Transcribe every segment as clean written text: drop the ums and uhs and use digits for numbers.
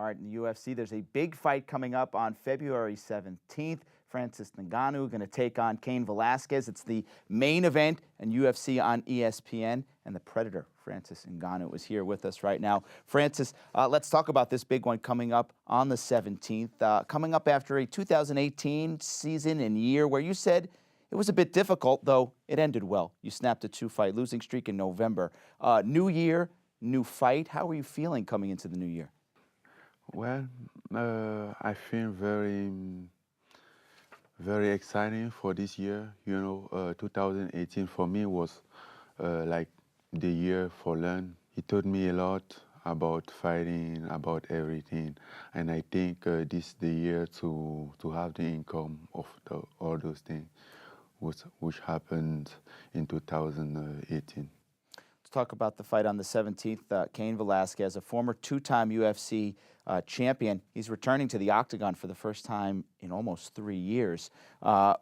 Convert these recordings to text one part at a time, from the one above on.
All right, in the UFC, there's a big fight coming up on February 17th. Francis Ngannou going to take on Cain Velasquez. It's the main event in UFC on ESPN, and the Predator, Francis Ngannou, is here with us right now. Francis, let's talk about this big one coming up on the 17th, coming up after a 2018 season and year where you said it was a bit difficult, though it ended well. You snapped a two-fight losing streak in November. New year, new fight. How are you feeling coming into the new year? Well, I feel very exciting for this year. 2018 for me was like the year for learn. It taught me a lot about fighting, about everything, and I think this is the year to have the income of all those things, which happened in 2018. Let's talk about the fight on the 17th. Cain Velasquez, a former two-time UFC champion. He's returning to the octagon for the first time in almost 3 years.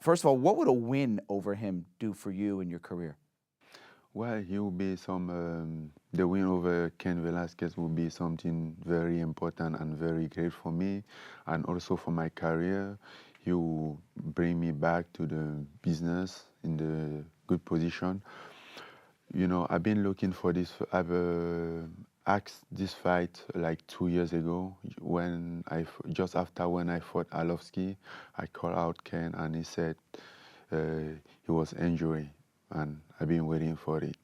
First of all, what would a win over him do for you in your career? Well, he will be the win over Cain Velasquez will be something very important and very great for me, and also for my career. He will bring me back to the business in the good position. I've been looking for this. I've asked this fight like 2 years ago when just after when I fought Arlovski. I called out Cain and he said he was injured, and I've been waiting for it.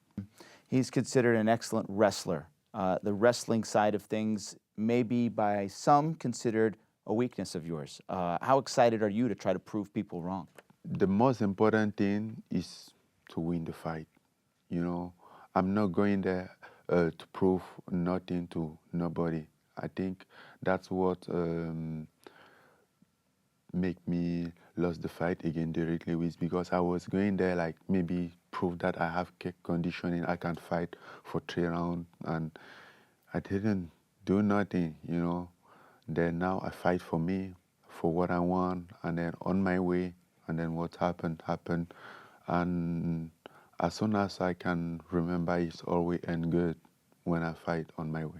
He's considered an excellent wrestler. The wrestling side of things may be by some considered a weakness of yours. How excited are you to try to prove people wrong? The most important thing is to win the fight. I'm not going there to prove nothing to nobody. I think that's what make me lose the fight against Derek Lewis, because I was going there like maybe prove that I have kick conditioning, I can fight for 3 rounds, and I didn't do nothing. Then now I fight for me, for what I want, and then on my way, and then what happened, and as soon as I can remember, it's always end good when I fight on my way.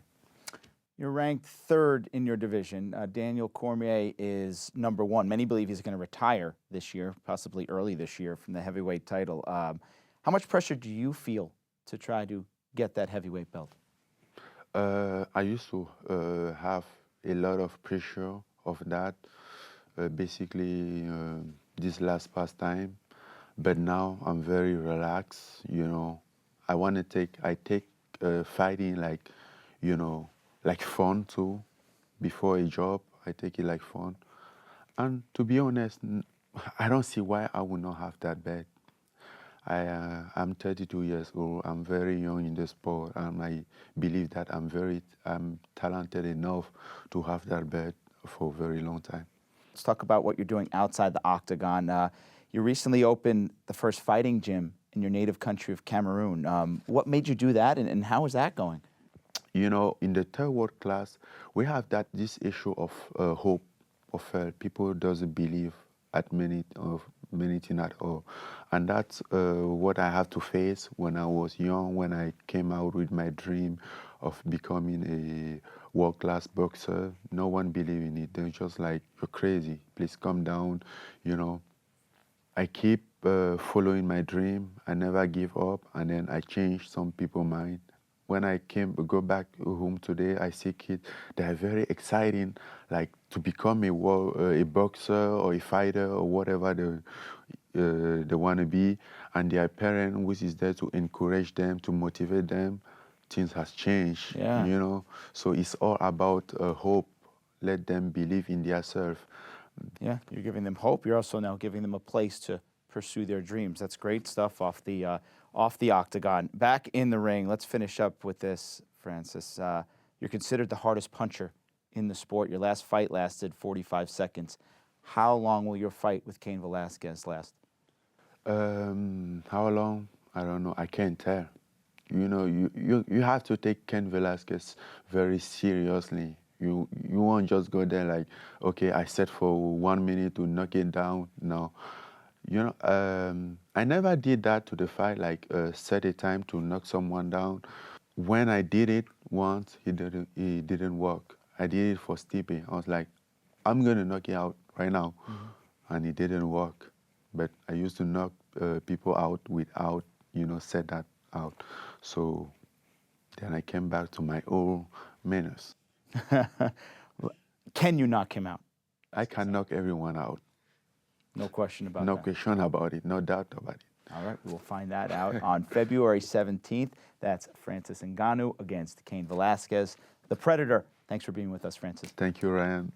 You're ranked 3rd in your division. Daniel Cormier is number 1. Many believe he's going to retire this year, possibly early this year, from the heavyweight title. How much pressure do you feel to try to get that heavyweight belt? I used to have a lot of pressure of that, basically this last past time. But now I'm very relaxed. I take fighting like fun too. Before a job, I take it like fun. And to be honest, I don't see why I would not have that belt. I'm 32 years old. I'm very young in the sport, and I believe that I'm talented enough to have that belt for a very long time. Let's talk about what you're doing outside the octagon. You recently opened the first fighting gym in your native country of Cameroon. What made you do that, and how is that going? In the third world class, we have this issue of hope, of people doesn't believe at many things at all, and that's what I have to face when I was young. When I came out with my dream of becoming a world-class boxer, no one believed in it. They're just like, "You're crazy. Please come down." I keep following my dream. I never give up, and then I changed some people's mind. When I go back home today, I see kids that are very exciting, like to become a boxer or a fighter or whatever they want to be, and their parent, which is there to encourage them, to motivate them. Things has changed, So it's all about hope. Let them believe in themselves. Yeah, you're giving them hope. You're also now giving them a place to pursue their dreams. That's great stuff off the octagon. Back in the ring, let's finish up with this, Francis. You're considered the hardest puncher in the sport. Your last fight lasted 45 seconds. How long will your fight with Cain Velasquez last? How long? I don't know. I can't tell. You have to take Cain Velasquez very seriously. You won't just go there like, okay, I set for 1 minute to knock it down. No. I never did that to the fight, like set a time to knock someone down. When I did it once, it didn't work. I did it for Stipe. I was like, I'm going to knock you out right now. And it didn't work. But I used to knock people out without, set that out. So then I came back to my old manners. Can you knock him out? I can knock everyone out. No question about No that. question about it. No doubt about it. All right, we will find that out on February 17th. That's Francis Ngannou against Cain Velasquez, the Predator. Thanks for being with us, Francis. Thank you, Ryan.